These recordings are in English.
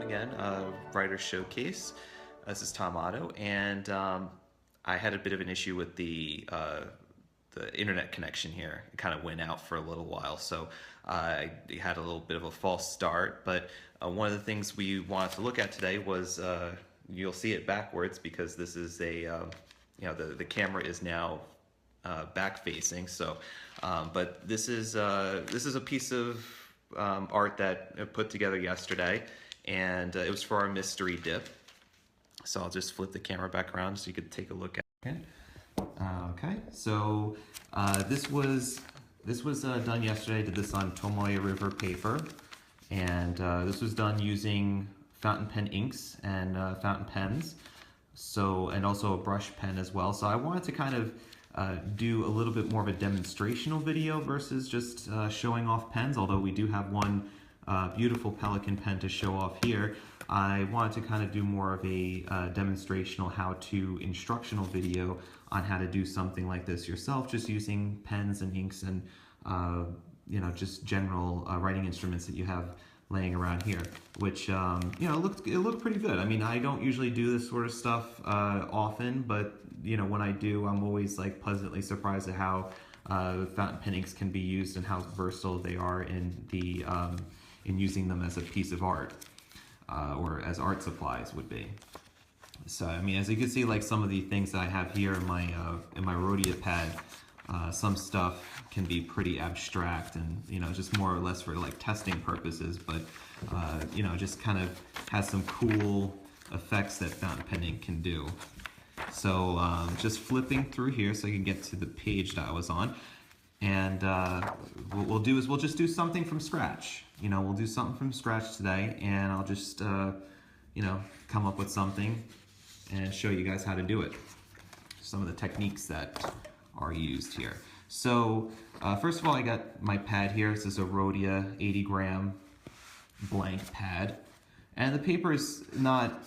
again, Writer Showcase. This is Tom Otto, and I had a bit of an issue with the internet connection here. It kind of went out for a little while, so I had a little bit of a false start. But one of the things we wanted to look at today was you'll see it backwards because this is the camera is now back facing. So, but this is a piece of art that I put together yesterday, and it was for our mystery dip. So I'll just flip the camera back around so you could take a look at it. Okay, so this was done yesterday. I did this on Tomoe River paper, and this was done using fountain pen inks and fountain pens. So, and also a brush pen as well. So I wanted to kind of do a little bit more of a demonstrational video versus just showing off pens, although we do have one beautiful Pelican pen to show off here. I wanted to kind of do more of a demonstrational how-to instructional video on how to do something like this yourself, just using pens and inks and you know, just general writing instruments that you have laying around here, which you know, it looked pretty good. I mean, I don't usually do this sort of stuff often, but you know, when I do, I'm always like pleasantly surprised at how fountain pen inks can be used and how versatile they are in the in using them as a piece of art or as art supplies would be. So I mean, as you can see, like some of the things that I have here in my Rhodia pad, some stuff can be pretty abstract and, you know, just more or less for like testing purposes, but you know, just kind of has some cool effects that fountain pen ink can do. So just flipping through here so I can get to the page that I was on, and what we'll do is we'll just do something from scratch. You know, we'll do something from scratch today, and I'll just you know, come up with something and show you guys how to do it. Some of the techniques that are used here. So first of all, I got my pad here. This is a Rhodia 80-gram blank pad, and the paper is not,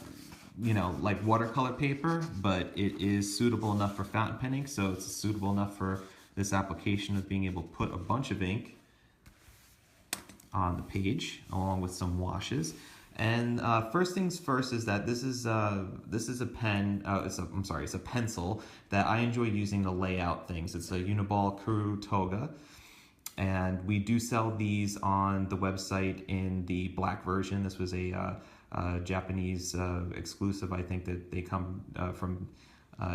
you know, like watercolor paper, but it is suitable enough for fountain pen ink, so it's suitable enough for this application of being able to put a bunch of ink on the page along with some washes. And first things first is that this is a pen. It's a pencil that I enjoy using to lay out things. It's a Uniball Kuru Toga, and we do sell these on the website in the black version. This was a Japanese exclusive. I think that they come from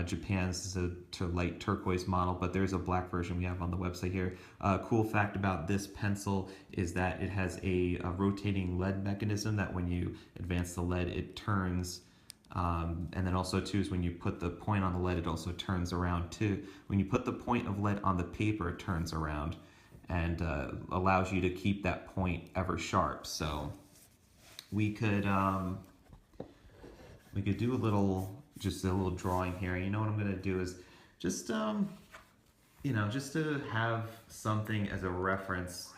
Japan. This is a light turquoise model, but there's a black version we have on the website here. Cool fact about this pencil is that it has a rotating lead mechanism that when you advance the lead, it turns. And then also too is when you put the point on the lead, it also turns around too. When you put the point of lead on the paper, it turns around and allows you to keep that point ever sharp. So we could do just a little drawing here. You know what I'm gonna do is just you know, just to have something as a reference.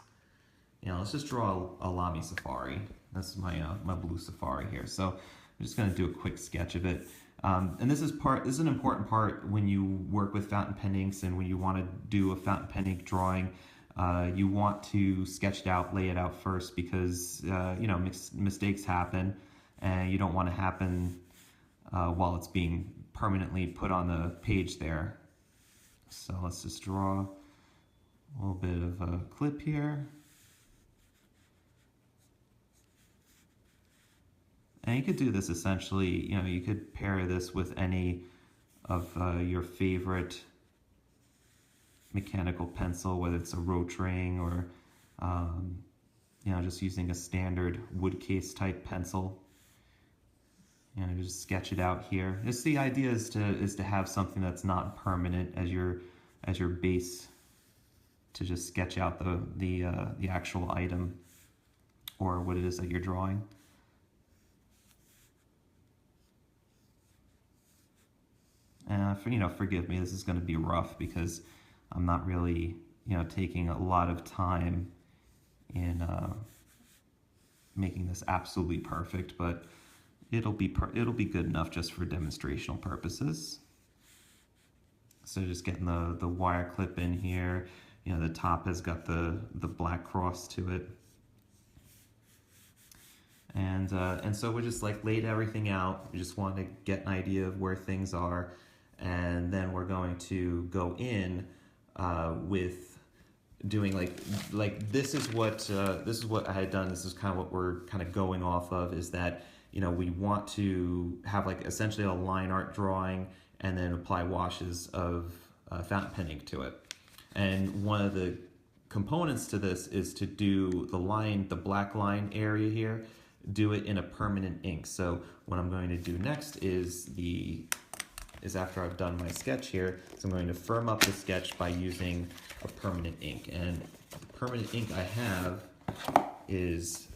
You know, let's just draw a Lamy Safari. That's my my blue Safari here. So I'm just gonna do a quick sketch of it. And this is an important part when you work with fountain pen inks and when you want to do a fountain pen ink drawing. You want to sketch it out, lay it out first, because you know, mistakes happen, and you don't want to happen while it's being permanently put on the page there. So let's just draw a little bit of a clip here. And you could do this essentially, you know, you could pair this with any of your favorite mechanical pencil, whether it's a Rotring or you know, just using a standard wood case type pencil. You know, just sketch it out here. Just the idea is to have something that's not permanent as your base, to just sketch out the actual item or what it is that you're drawing. And you know, forgive me, this is going to be rough because I'm not really, you know, taking a lot of time in making this absolutely perfect, but it'll be good enough just for demonstrational purposes. So just getting the wire clip in here. You know, the top has got the black cross to it. And so we just like laid everything out. We just wanted to get an idea of where things are, and then we're going to go in with doing like this is what I had done. This is kind of what we're kind of going off of, is that, you know, we want to have like essentially a line art drawing and then apply washes of fountain pen ink to it. And one of the components to this is to do the black line area here, do it in a permanent ink. So what I'm going to do next is after I've done my sketch here, so I'm going to firm up the sketch by using a permanent ink. And the permanent ink I have is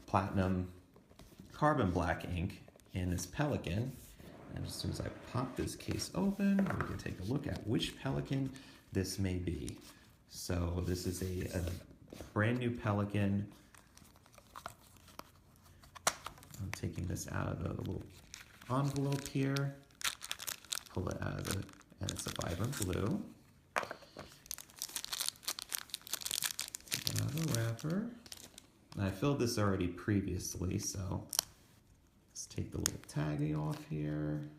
platinum carbon black ink in this Pelican. And as soon as I pop this case open, we can take a look at which Pelican this may be. So this is a brand new Pelican. I'm taking this out of the little envelope here, pull it out of the, and it's a vibrant blue. Take it out of the wrapper. And I filled this already previously, so let's take the little tagging off here.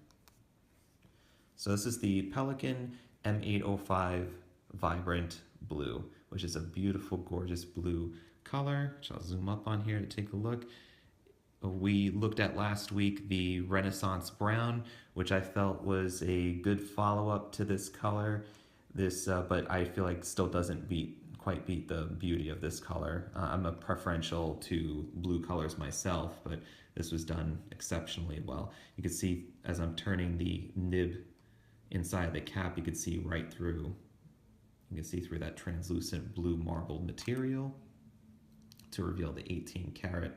So this is the Pelican M805 Vibrant Blue, which is a beautiful, gorgeous blue color, which I'll zoom up on here to take a look. We looked at last week the Renaissance Brown, which I felt was a good follow-up to this color. But I feel like still doesn't quite beat the beauty of this color. I'm a preferential to blue colors myself, but this was done exceptionally well. You can see as I'm turning the nib inside the cap, you can see right through. You can see through that translucent blue marbled material to reveal the 18 karat.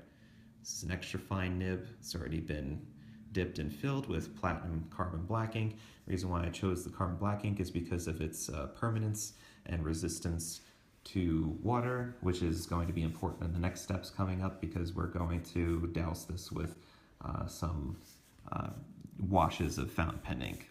This is an extra fine nib. It's already been dipped and filled with platinum carbon black ink. The reason why I chose the carbon black ink is because of its permanence and resistance to water, which is going to be important in the next steps coming up, because we're going to douse this with some washes of fountain pen ink.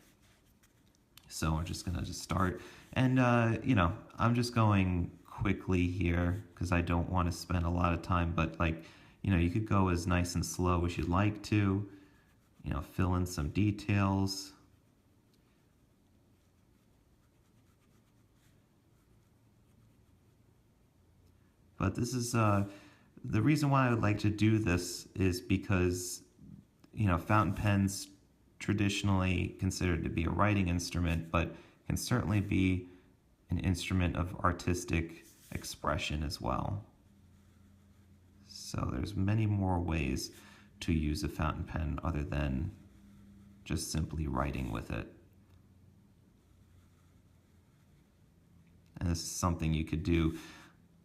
So I'm just gonna start, and you know, I'm just going quickly here because I don't want to spend a lot of time, but like, you know, you could go as nice and slow as you'd like to, you know, fill in some details. But this is, the reason why I would like to do this is because, you know, fountain pens traditionally considered to be a writing instrument, but can certainly be an instrument of artistic expression as well. So there's many more ways to use a fountain pen other than just simply writing with it. And this is something you could do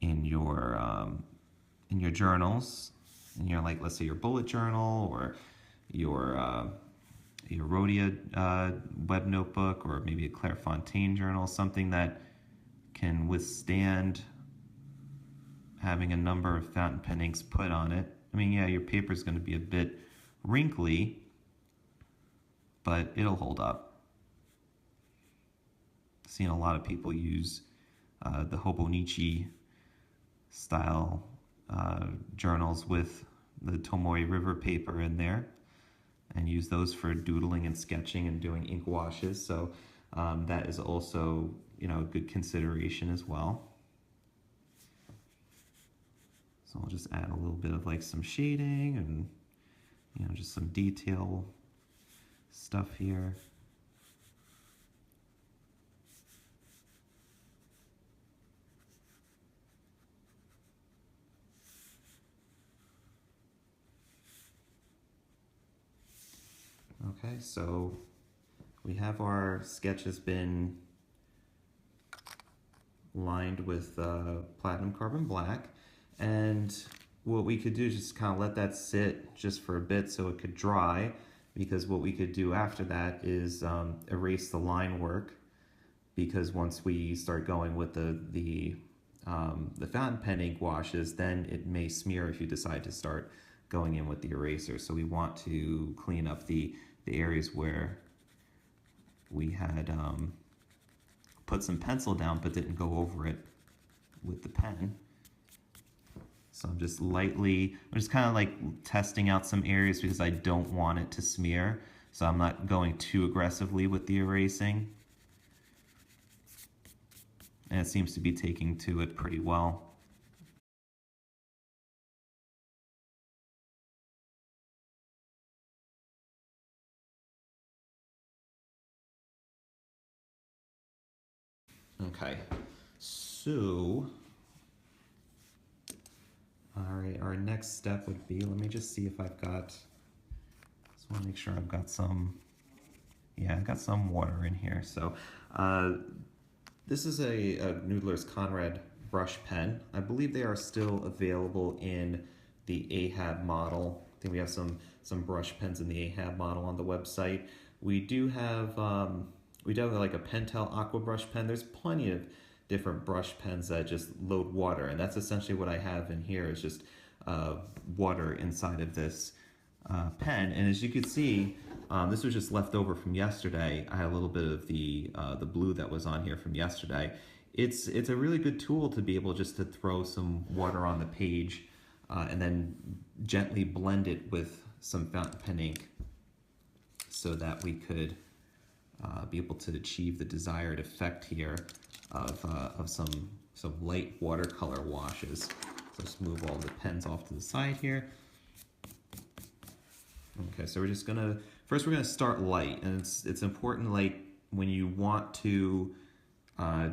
in your journals, in your, like, let's say your bullet journal or your Rhodia web notebook, or maybe a Clairefontaine journal, something that can withstand having a number of fountain pen inks put on it. I mean, yeah, your paper is going to be a bit wrinkly, but it'll hold up. I've seen a lot of people use the Hobonichi style journals with the Tomoe River paper in there, and use those for doodling and sketching and doing ink washes. So that is also, you know, a good consideration as well. So I'll just add a little bit of like some shading and, you know, just some detail stuff here. Okay, so we have our sketch has been lined with platinum carbon black, and what we could do is just kind of let that sit just for a bit so it could dry, because what we could do after that is erase the line work, because once we start going with the fountain pen ink washes, then it may smear if you decide to start going in with the eraser. So we want to clean up the areas where we had put some pencil down but didn't go over it with the pen. So I'm just kind of like testing out some areas because I don't want it to smear. So I'm not going too aggressively with the erasing. And it seems to be taking to it pretty well. Okay, so, all right, our next step would be, let me just see if I've got, just want to make sure I've got some, yeah, I've got some water in here. So this is a Noodler's Conrad brush pen. I believe they are still available in the Ahab model. I think we have some brush pens in the Ahab model on the website. We do have like a Pentel Aqua brush pen. There's plenty of different brush pens that just load water, and that's essentially what I have in here is just water inside of this pen. And as you can see, this was just left over from yesterday. I had a little bit of the blue that was on here from yesterday. It's a really good tool to be able just to throw some water on the page and then gently blend it with some fountain pen ink so that we could be able to achieve the desired effect here of some light watercolor washes. So let's move all the pens off to the side here. Okay, so we're just gonna, first we're gonna start light, and it's important, like when you want to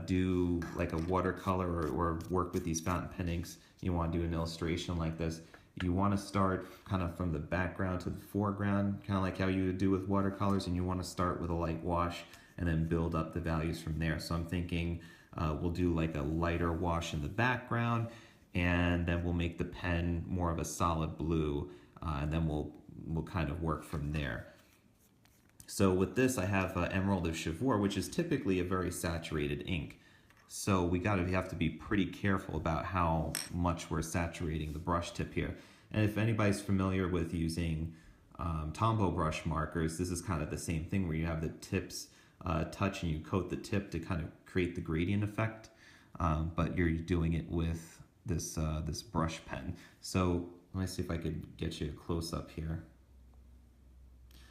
do like a watercolor or work with these fountain pen inks, you want to do an illustration like this, you want to start kind of from the background to the foreground, kind of like how you would do with watercolors, and you want to start with a light wash and then build up the values from there. So I'm thinking we'll do like a lighter wash in the background, and then we'll make the pen more of a solid blue, and then we'll kind of work from there. So with this, I have Emerald of Chivor, which is typically a very saturated ink. So we have to be pretty careful about how much we're saturating the brush tip here. And if anybody's familiar with using Tombow brush markers, this is kind of the same thing where you have the tips touch and you coat the tip to kind of create the gradient effect, but you're doing it with this this brush pen. So let me see if I could get you a close up here.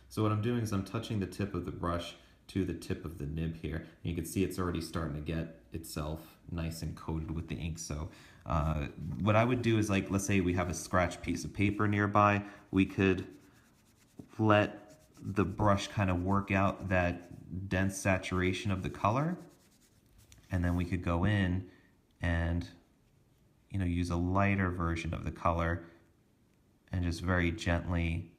So what I'm doing is I'm touching the tip of the brush to the tip of the nib here. And you can see it's already starting to get itself nice and coated with the ink. So what I would do is, like, let's say we have a scratch piece of paper nearby, we could let the brush kind of work out that dense saturation of the color, and then we could go in and, you know, use a lighter version of the color and just very gently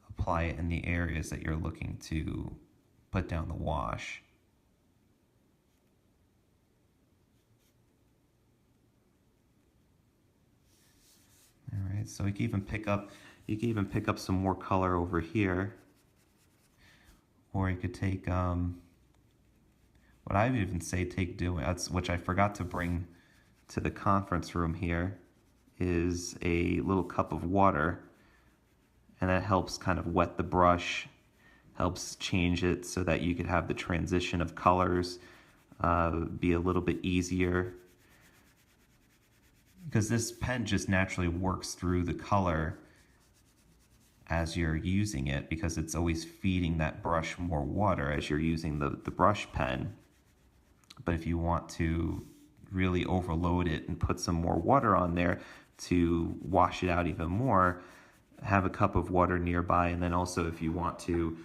apply it in the areas that you're looking to put down the wash. All right, so you can even pick up some more color over here, or you could take what I would even say which I forgot to bring to the conference room here, is a little cup of water, and that helps kind of wet the brush, helps change it so that you could have the transition of colors be a little bit easier, because this pen just naturally works through the color as you're using it, because it's always feeding that brush more water as you're using the brush pen. But if you want to really overload it and put some more water on there to wash it out even more, have a cup of water nearby. And then also, if you want to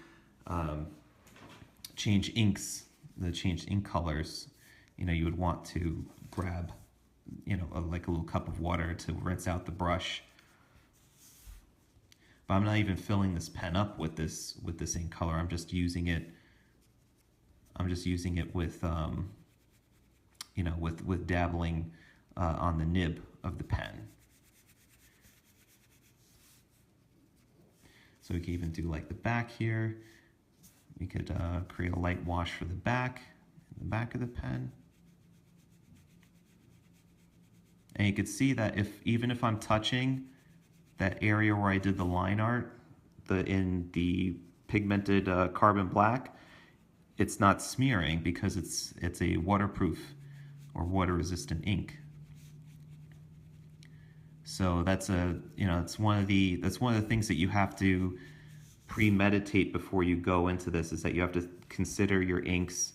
change inks, change ink colors, you know, you would want to grab, you know, like a little cup of water to rinse out the brush. But I'm not even filling this pen up with this ink color. I'm just using it with you know, with dabbling on the nib of the pen. So we can even do like the back here. We could create a light wash for the back of the pen. And you could see that even if I'm touching that area where I did the line art, in the pigmented carbon black, it's not smearing because it's a waterproof or water resistant ink. So that's it's one of the things that you have to premeditate before you go into this, is that you have to consider your inks,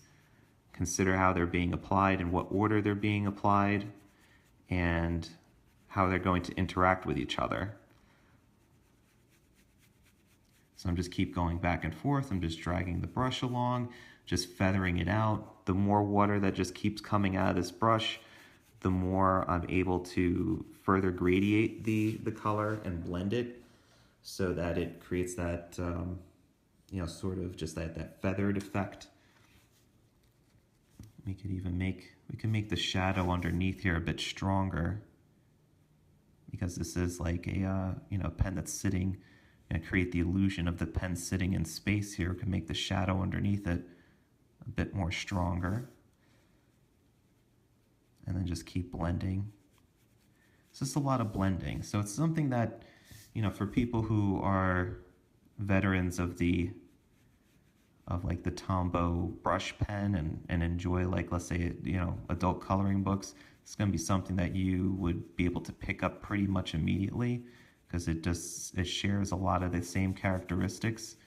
consider how they're being applied and what order they're being applied, and how they're going to interact with each other. So I'm just keep going back and forth. I'm just dragging the brush along, just feathering it out. The more water that just keeps coming out of this brush, the more I'm able to further gradiate the color and blend it so that it creates that, sort of just that feathered effect. We can make the shadow underneath here a bit stronger, because this is like a pen that's sitting, and create the illusion of the pen sitting in space here. We can make the shadow underneath it a bit more stronger, and then just keep blending. It's just a lot of blending. So it's something that, for people who are veterans of like the Tombow brush pen and enjoy, like, let's say, adult coloring books, it's going to be something that you would be able to pick up pretty much immediately, because it shares a lot of the same characteristics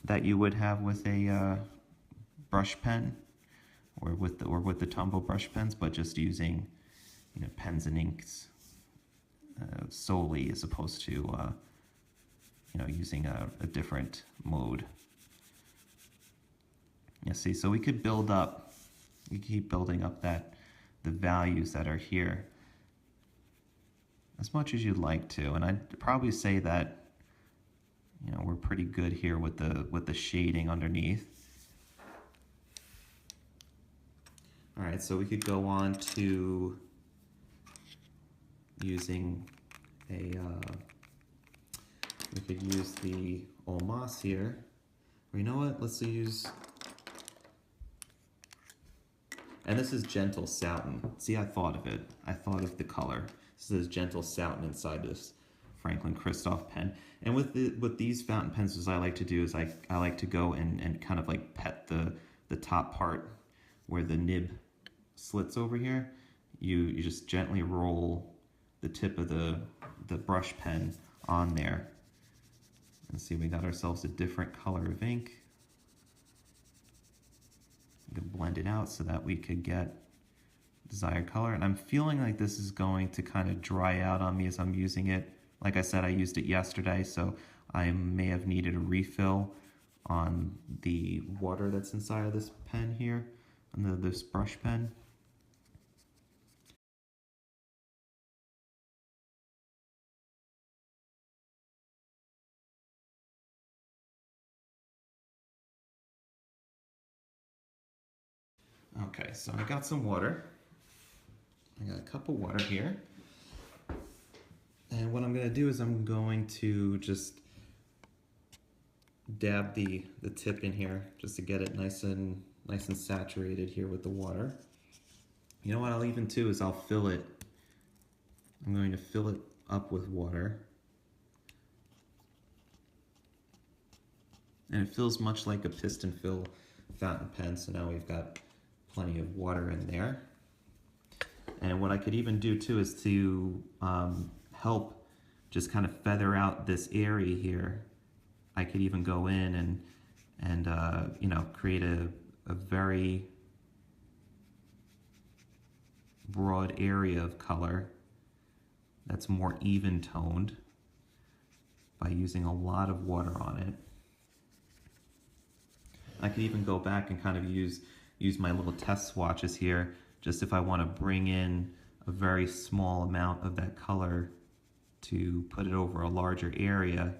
that you would have with a brush pen, or with the Tombow brush pens, but just using pens and inks solely, as opposed to using a different mode. Yeah, see, so we could keep building up the values that are here as much as you'd like to, and I'd probably say that we're pretty good here with the shading underneath. All right, so we could go on to using we could use the Olmas here. Or you know what? Let's use. And this is Gentle Satin. See, I thought of it. I thought of the color. This is Gentle Satin inside this Franklin Christoph pen. And with these fountain pencils, I like to do is I like to go and kind of like pet the top part where the nib slits over here. You just gently roll the tip of the brush pen on there. And see, we got ourselves a different color of ink. We can blend it out so that we could get desired color. And I'm feeling like this is going to kind of dry out on me as I'm using it. Like I said, I used it yesterday, so I may have needed a refill on the water that's inside of this pen here, on this brush pen. Okay, so I got some water. I got a cup of water here. And what I'm going to do is I'm going to just dab the tip in here just to get it nice and saturated here with the water. You know what I'll even do is I'll fill it. I'm going to fill it up with water. And it feels much like a piston fill fountain pen, so now we've got plenty of water in there. And what I could even do too is to help just kind of feather out this area here. I could even go in and create a very broad area of color that's more even toned by using a lot of water on it. I could even go back and kind of use my little test swatches here, just if I want to bring in a very small amount of that color to put it over a larger area.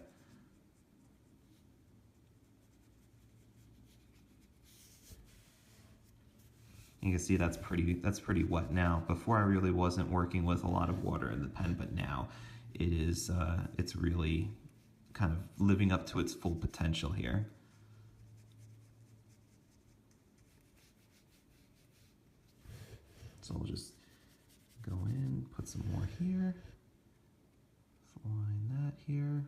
You can see that's pretty wet now. Before, I really wasn't working with a lot of water in the pen, but now it is it's really kind of living up to its full potential here. So we'll just go in, put some more here, line that here.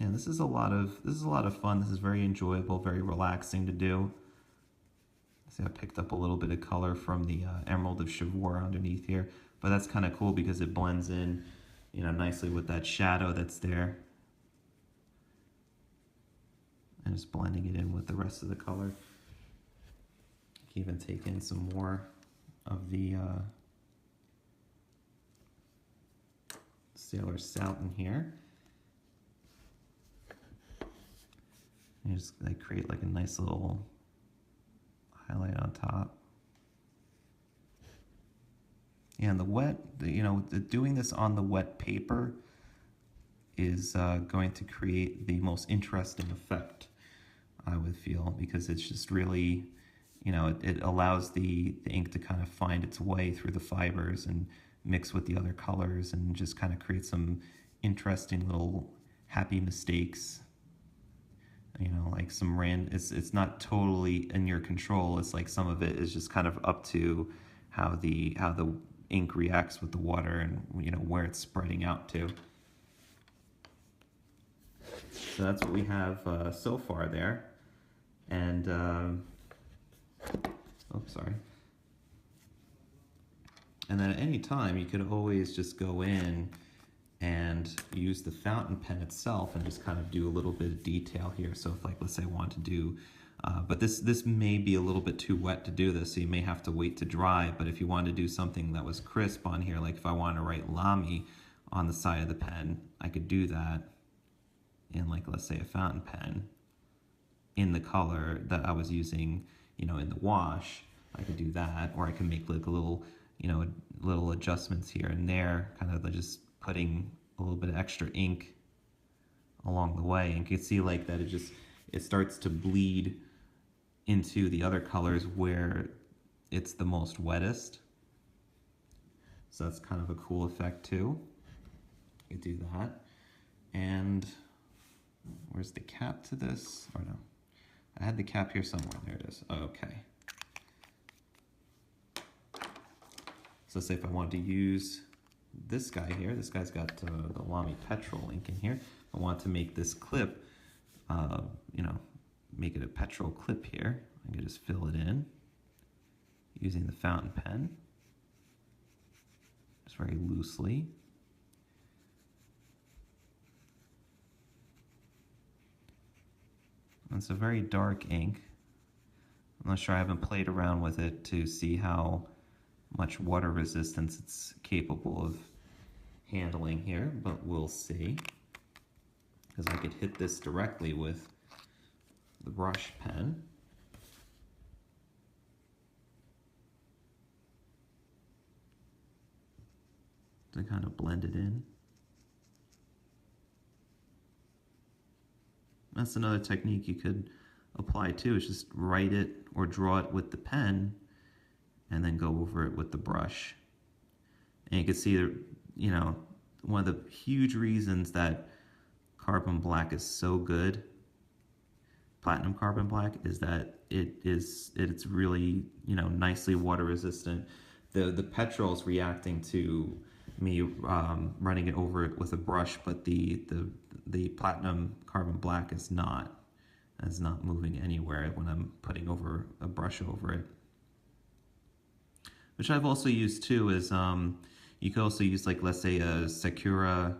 And this is a lot of fun. This is very enjoyable, very relaxing to do. See, I picked up a little bit of color from the Emerald of Chivor underneath here, but that's kind of cool because it blends in, you know, nicely with that shadow that's there. And just blending it in with the rest of the color. You can even take in some more of the Sailor Soughton here. And just like create like a nice little highlight on top. And the wet, you know, doing this on the wet paper is going to create the most interesting effect, I would feel, because it's just really, you know, it allows the ink to kind of find its way through the fibers and mix with the other colors and just kind of create some interesting little happy mistakes. You know, like some it's not totally in your control. It's like some of it is just kind of up to how the ink reacts with the water and, you know, where it's spreading out to. So that's what we have so far there. And oops, sorry. And then at any time you could always just go in and use the fountain pen itself and just kind of do a little bit of detail here. So if, like, let's say I want to do, but this may be a little bit too wet to do this, so you may have to wait to dry. But if you want to do something that was crisp on here, like if I want to write Lamy on the side of the pen, I could do that in, like, let's say a fountain pen in the color that I was using, you know, in the wash. I could do that, or I can make like a little, you know, little adjustments here and there, kind of just putting a little bit of extra ink along the way. And you can see like that it starts to bleed into the other colors where it's the most wettest. So that's kind of a cool effect too. You do that. And where's the cap to this? Or no, I had the cap here somewhere. There it is. Oh, okay. So say if I want to use this guy here, this guy's got the Lamy Petrol ink in here. I want to make this clip, you know, make it a petrol clip here. I can just fill it in using the fountain pen, just very loosely. And it's a very dark ink. I'm not sure, I haven't played around with it to see how much water resistance it's capable of handling here, but we'll see. Because I could hit this directly with the brush pen. To kind of blend it in. That's another technique you could apply too, is just write it or draw it with the pen and then go over it with the brush. And you can see, you know, one of the huge reasons that carbon black is so good, platinum carbon black, is that it's really, you know, nicely water resistant. The petrol's reacting to me running it over it with a brush, but the platinum carbon black is not. It's not moving anywhere when I'm putting over a brush over it. Which I've also used too is, you could also use, like, let's say a Sakura,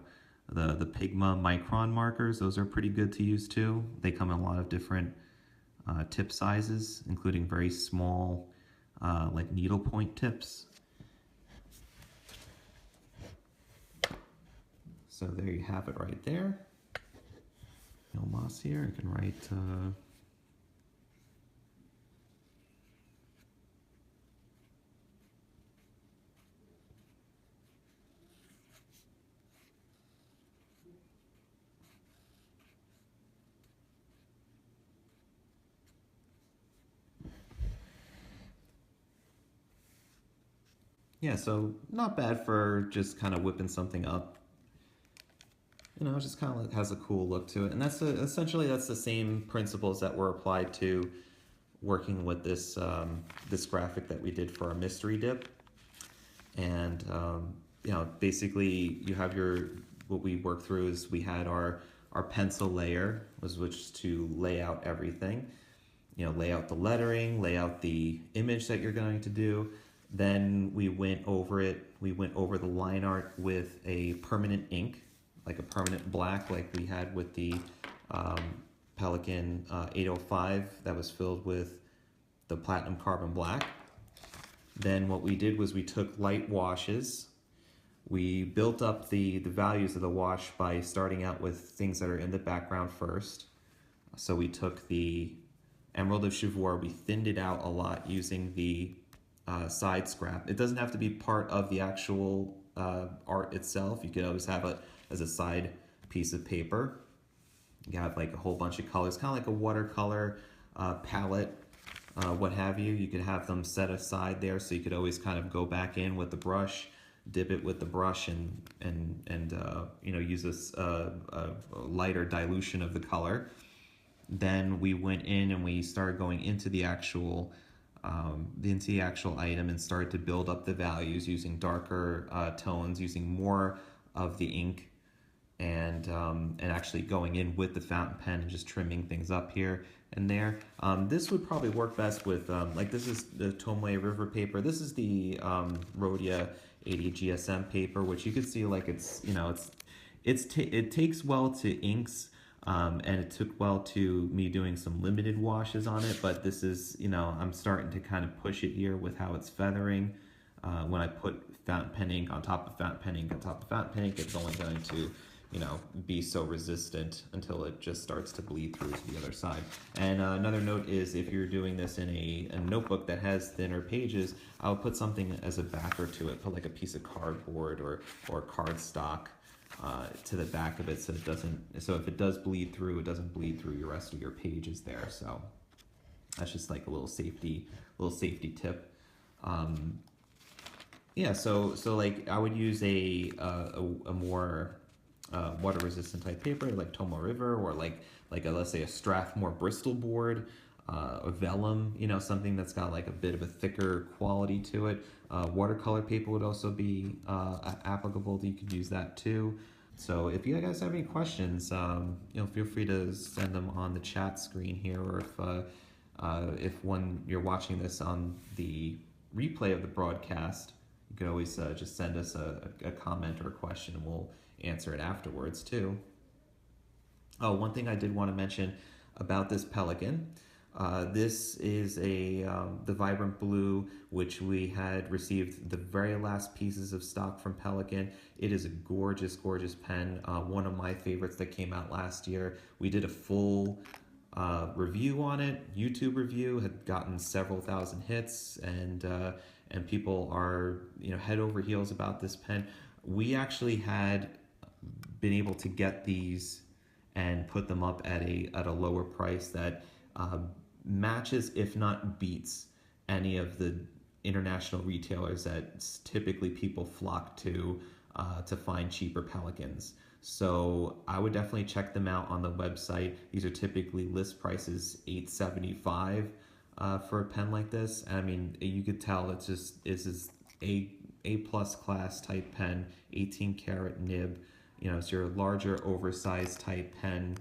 the Pigma micron markers. Those are pretty good to use too. They come in a lot of different tip sizes, including very small, like needlepoint tips. So there you have it right there. No moss here. I can write yeah, so not bad for just kind of whipping something up. You know, it just kind of has a cool look to it. And that's essentially that's the same principles that were applied to working with this this graphic that we did for our mystery dip. And you know, basically you have what we worked through is we had our pencil layer, which to lay out everything. lay out the lettering, lay out the image that you're going to do. Then we went over it. We went over the line art with a permanent ink, like a permanent black, like we had with the Pelican 805 that was filled with the platinum carbon black. Then what we did was we took light washes. We built up the values of the wash by starting out with things that are in the background first. So we took the Emerald of Chivor, we thinned it out a lot using the side scrap. It doesn't have to be part of the actual art itself. You could always have it as a side piece of paper. You have like a whole bunch of colors, kind of like a watercolor palette, what have you. You could have them set aside there, so you could always kind of go back in with the brush, dip it with the brush, and use this a lighter dilution of the color. Then we went in and we started going into the actual item and started to build up the values using darker tones, using more of the ink, and actually going in with the fountain pen and just trimming things up here and there. This would probably work best with like this is the Tomoe River paper. This is the Rhodia 80 GSM paper, which you can see like it takes well to inks. And it took well to me doing some limited washes on it, but this is, I'm starting to kind of push it here with how it's feathering. When I put fountain pen ink on top of fountain pen ink on top of fountain pen ink, it's only going to, be so resistant until it just starts to bleed through to the other side. And another note is if you're doing this in a notebook that has thinner pages, I would put something as a backer to it, put like a piece of cardboard or cardstock to the back of it, so if it does bleed through, it doesn't bleed through your rest of your pages there. So that's just like a little safety tip. Yeah, so like I would use a more water resistant type paper like Tomoe River, or like let's say a Strathmore Bristol board, a vellum, something that's got like a bit of a thicker quality to it. Watercolor paper would also be applicable. You could use that too. So if you guys have any questions, feel free to send them on the chat screen here, or if when you're watching this on the replay of the broadcast, you can always just send us a comment or a question, and we'll answer it afterwards too. Oh, one thing I did want to mention about this Pelican. This is the Vibrant Blue, which we had received the very last pieces of stock from Pelican. It is a gorgeous, gorgeous pen. One of my favorites that came out last year. We did a full review on it. YouTube review had gotten several thousand hits, and people are head over heels about this pen. We actually had been able to get these and put them up at a lower price that matches, if not beats, any of the international retailers that typically people flock to find cheaper Pelicans. So I would definitely check them out on the website. These are typically list prices $875 for a pen like this. And I mean, you could tell this is A plus class type pen, 18 karat nib. It's your larger oversized type pen.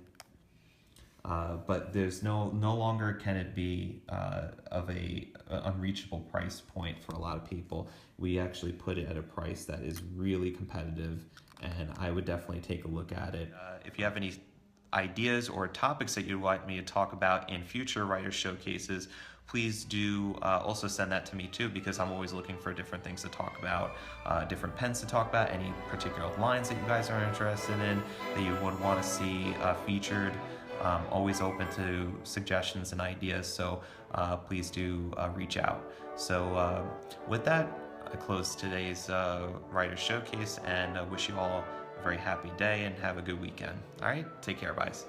But there's no longer can it be of a unreachable price point for a lot of people. We actually put it at a price that is really competitive, and I would definitely take a look at it. If you have any ideas or topics that you'd like me to talk about in future writer showcases, please do also send that to me too, because I'm always looking for different things to talk about, different pens to talk about, any particular lines that you guys are interested in that you would want to see featured. Always open to suggestions and ideas, so please do reach out. So with that, I close today's Writer Showcase, and wish you all a very happy day and have a good weekend. All right, take care, guys.